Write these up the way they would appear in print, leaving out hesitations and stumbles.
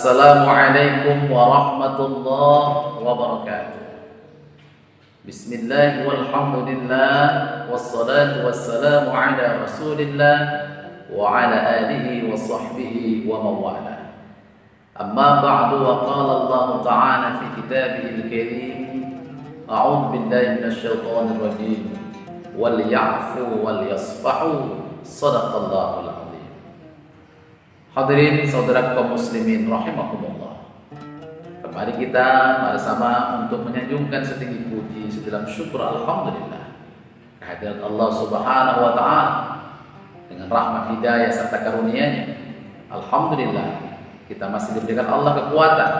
Assalamualaikum warahmatullahi wabarakatuh. Bismillah walhamdulillah wassalatu wassalamu ala rasulillah wa ala alihi wa sahbihi wa mawala. Amma ba'du, wa qala Allah ta'ala fi kitabihil karim, a'udzu billahi minasy syaithanir rajim, wal ya'fu wal yasfahu, sadaqallahul azim. Hadirin saudara kaum muslimin rahimakumullah. Kembali kita bersama untuk menyanjungkan setinggi puji sedalam syukur alhamdulillah kehadirat Allah Subhanahu wa taala dengan rahmat hidayah serta karunia-Nya. Alhamdulillah kita masih diberikan Allah kekuatan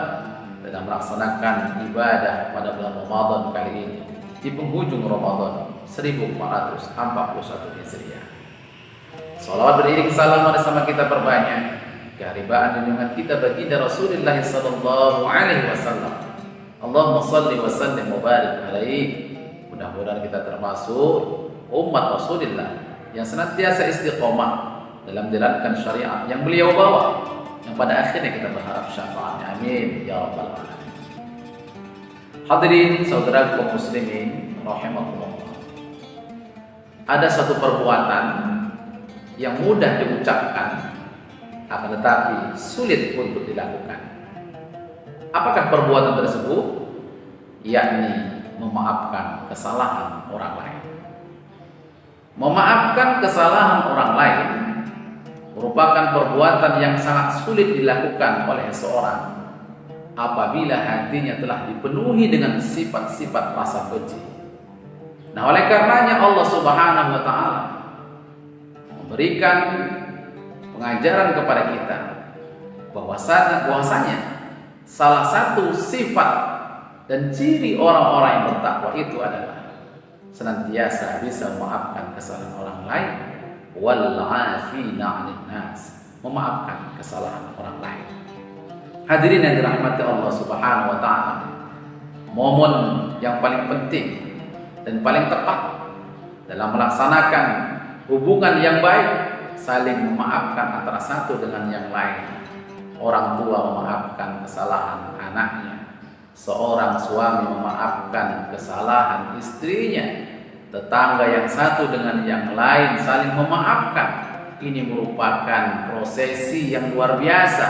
dalam melaksanakan ibadah pada bulan Ramadan kali ini di penghujung Ramadan 1441 Hijriah. Salawat beriring salam bersama kita perbanyak keharibaan junjungan kita baginda Rasulullah sallallahu alaihi wasallam. Allahumma shalli wa sallim wa barik alaihi. Mudah-mudahan kita termasuk umat Rasulullah yang senantiasa istiqomah dalam menjalankan syariat yang beliau bawa, yang pada akhirnya kita berharap syafaatnya. Amin ya rabbal alamin. Hadirin saudara kaum muslimin rahimakumullah. Ada satu perbuatan yang mudah diucapkan akan tetapi sulit untuk dilakukan. Apakah perbuatan tersebut? Yakni memaafkan kesalahan orang lain. Memaafkan kesalahan orang lain merupakan perbuatan yang sangat sulit dilakukan oleh seseorang apabila hatinya telah dipenuhi dengan sifat-sifat rasa benci. Nah, oleh karenanya Allah Subhanahu wa taala memberikan pengajaran kepada kita bahwasanya salah satu sifat dan ciri orang-orang yang bertakwa itu adalah senantiasa bisa memaafkan kesalahan orang lain, wal 'afina 'anil nas, memaafkan kesalahan orang lain. Hadirin yang dirahmati Allah Subhanahu wa taala, momen yang paling penting dan paling tepat dalam melaksanakan hubungan yang baik, saling memaafkan antara satu dengan yang lain. Orang tua memaafkan kesalahan anaknya, seorang suami memaafkan kesalahan istrinya, tetangga yang satu dengan yang lain saling memaafkan. Ini merupakan prosesi yang luar biasa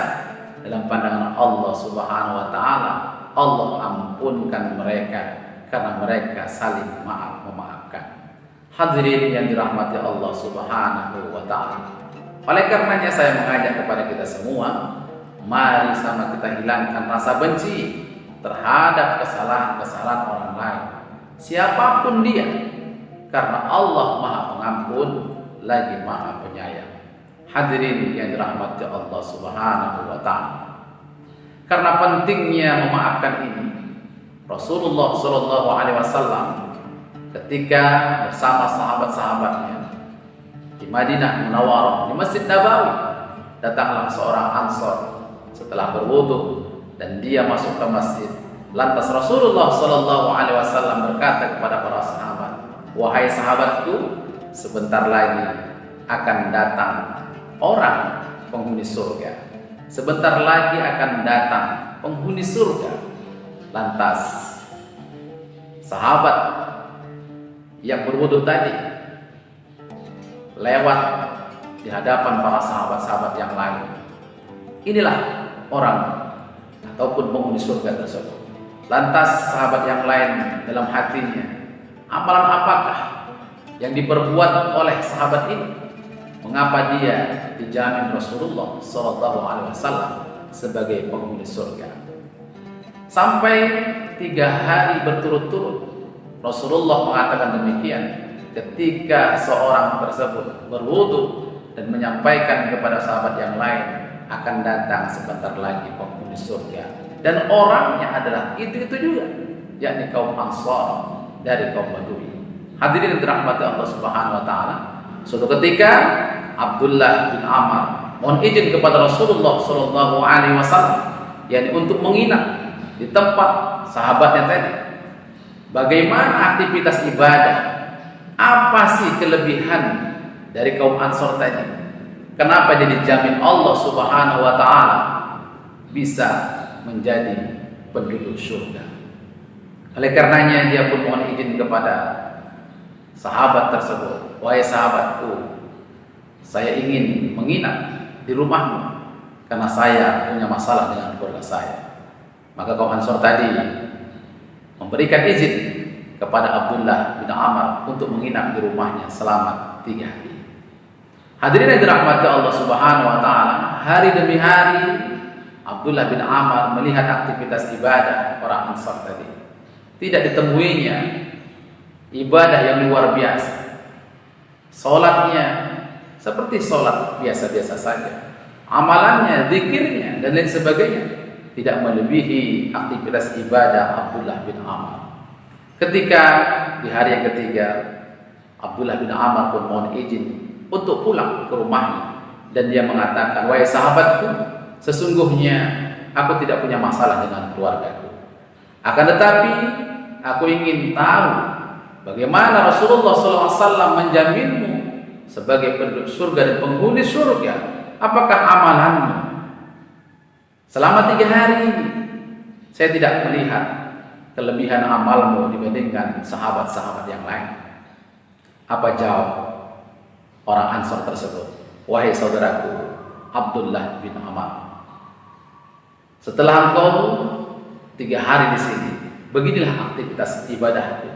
dalam pandangan Allah Subhanahu wa taala. Allah ampunkan mereka karena mereka saling memaafkan. Hadirin yang dirahmati Allah Subhanahu wa taala. Oleh karenanya saya mengajak kepada kita semua, mari sama kita hilangkan rasa benci terhadap kesalahan-kesalahan orang lain, siapapun dia, karena Allah Maha Pengampun lagi Maha Penyayang. Hadirin yang dirahmati Allah Subhanahu wa taala. Karena pentingnya memaafkan ini, Rasulullah sallallahu alaihi wasallam ketika bersama sahabat-sahabatnya di Madinah Munawwarah, di Masjid Nabawi, datanglah seorang Ansor setelah berwudu dan dia masuk ke masjid. Lantas Rasulullah sallallahu alaihi wasallam berkata kepada para sahabat, "Wahai sahabatku, sebentar lagi akan datang orang penghuni surga. Sebentar lagi akan datang penghuni surga." Lantas sahabat yang berwudu tadi lewat di hadapan para sahabat-sahabat yang lain. Inilah orang ataupun penghuni surga tersebut. Lantas sahabat yang lain dalam hatinya, amalan apakah yang diperbuat oleh sahabat ini? Mengapa dia dijamin Rasulullah SAW sebagai penghuni surga? Sampai 3 hari berturut-turut Rasulullah mengatakan demikian ketika seorang tersebut berwudu dan menyampaikan kepada sahabat yang lain, akan datang sebentar lagi penghuni surga, dan orangnya adalah itu juga, yakni kaum Ansar dari kaum Badui. Hadirin dirahmati Allah Subhanahu wa taala, suatu ketika Abdullah bin Amr mohon izin kepada Rasulullah sallallahu alaihi wasallam, yakni untuk menginap di tempat sahabatnya tadi. Bagaimana aktivitas ibadah? Apa sih kelebihan dari kaum Ansor tadi? Kenapa dia dijamin Allah Subhanahu wa taala bisa menjadi penduduk surga. Oleh karenanya dia pun mohon izin kepada sahabat tersebut, wahai sahabatku, saya ingin menginap di rumahmu karena saya punya masalah dengan keluarga saya. Maka kaum Ansor tadi memberikan izin kepada Abdullah bin Amr untuk menginap di rumahnya selama 3 hari. Hadirin yang dirahmati Allah Subhanahu wa taala, hari demi hari Abdullah bin Amr melihat aktivitas ibadah orang Ansar tadi. Tidak ditemuinya ibadah yang luar biasa. Salatnya seperti salat biasa-biasa saja. Amalannya, zikirnya dan lain sebagainya tidak melebihi aktivitas ibadah Abdullah bin Amr. Ketika di hari yang ketiga Abdullah bin Amr pun mohon izin untuk pulang ke rumahnya, dan dia mengatakan, wahai sahabatku, sesungguhnya aku tidak punya masalah dengan keluargaku. Akan tetapi aku ingin tahu bagaimana Rasulullah SAW menjaminmu sebagai penduduk surga dan penghuni surga. Apakah amalanmu selama 3 hari ini? Saya tidak melihat kelebihan amalmu dibandingkan sahabat-sahabat yang lain. Apa jawab orang Ansar tersebut? Wahai saudaraku Abdullah bin Amr, setelah engkau 3 hari di sini, beginilah aktivitas ibadahku.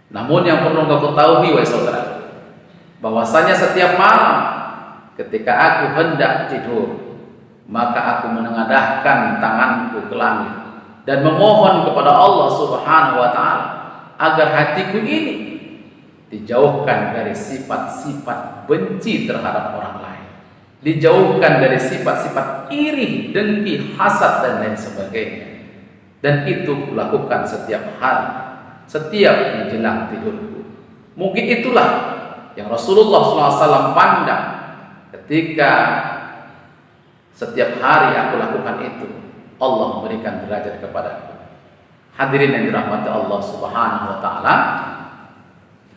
Namun yang perlu engkau ketahui, wahai saudaraku, bahwasanya setiap malam ketika aku hendak tidur, maka aku menengadahkan tanganku ke langit dan memohon kepada Allah Subhanahu wa taala agar hatiku ini dijauhkan dari sifat-sifat benci terhadap orang lain, dijauhkan dari sifat-sifat iri, dengki, hasad dan lain sebagainya. Dan itu kulakukan setiap hari, setiap menjelang tidurku. Mungkin itulah yang Rasulullah SAW pandang ketika setiap hari aku lakukan itu, Allah memberikan derajat kepadaku. Hadirin yang dirahmati Allah Subhanahu wa taala,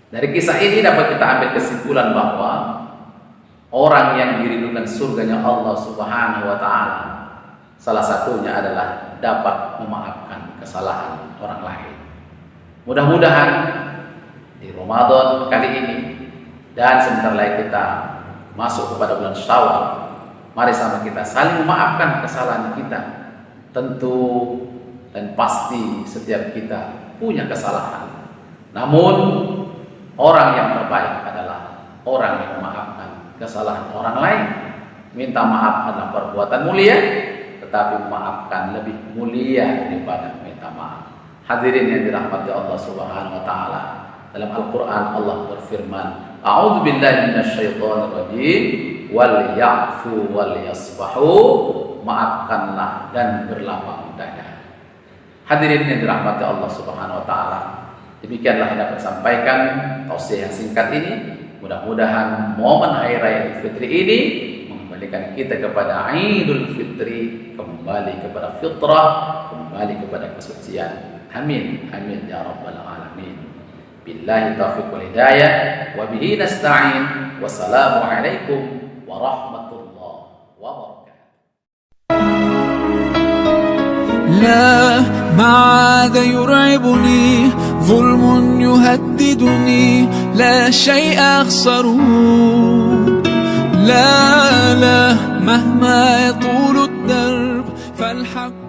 dari kisah ini dapat kita ambil kesimpulan bahwa orang yang dirindukan surganya Allah Subhanahu wa taala salah satunya adalah dapat memaafkan kesalahan orang lain. Mudah-mudahan di Ramadan kali ini dan sebentar lagi kita masuk kepada bulan Syawal, mari sama kita saling memaafkan kesalahan kita. Tentu dan pasti setiap kita punya kesalahan. Namun orang yang terbaik adalah orang yang memaafkan kesalahan orang lain. Minta maaf adalah perbuatan mulia, tetapi memaafkan lebih mulia daripada minta maaf. Hadirin yang dirahmati Allah Subhanahu wa taala, dalam Al-Qur'an Allah berfirman, A'udzu billahi minasyaitonir rajim, wal ya'fu wal yasfahu, maafkanlah dan berlapang dada. Hadirin yang dirahmati Allah Subhanahu wa taala, demikianlah yang dapat sampaikan tausiah yang singkat ini. Mudah-mudahan momen hari raya Idul Fitri ini mengembalikan kita kepada Idul Fitri, kembali kepada fitrah, kembali kepada kesucian. Amin amin ya rabbal alamin. Billahi taufiq wal hidayah, wa bihi nasta'in. Wassalamu alaikum warahmatullahi wabarakatuh. لا معاذ يرعبني ظلم يهددني لا شيء أخسره لا مهما يطول الدرب فالحق